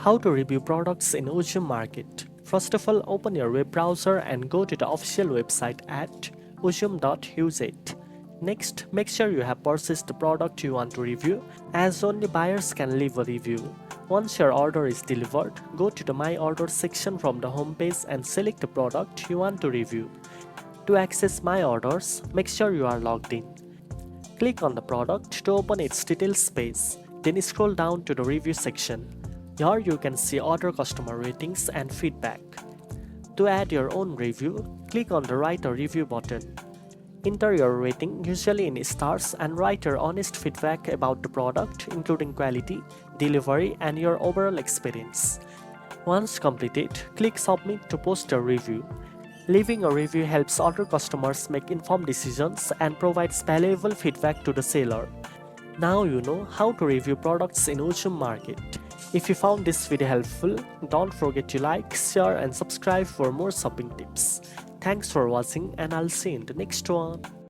How to review products in Uzum Market. First of all, open your web browser and go to the official website at uzum.uz. Next, make sure you have purchased the product you want to review, as only buyers can leave a review. Once your order is delivered, go to the My Order section from the homepage and select the product you want to review. To access My Orders, make sure you are logged in. Click on the product to open its details page, then scroll down to the review section. Here you can see other customer ratings and feedback. To add your own review, click on the Write a Review button. Enter your rating, usually in stars, and write your honest feedback about the product, including quality, delivery, and your overall experience. Once completed, click Submit to post your review. Leaving a review helps other customers make informed decisions and provides valuable feedback to the seller. Now you know how to review products in Uzum Market. If you found this video helpful, don't forget to like, share and subscribe for more shopping tips. Thanks for watching and I'll see you in the next one.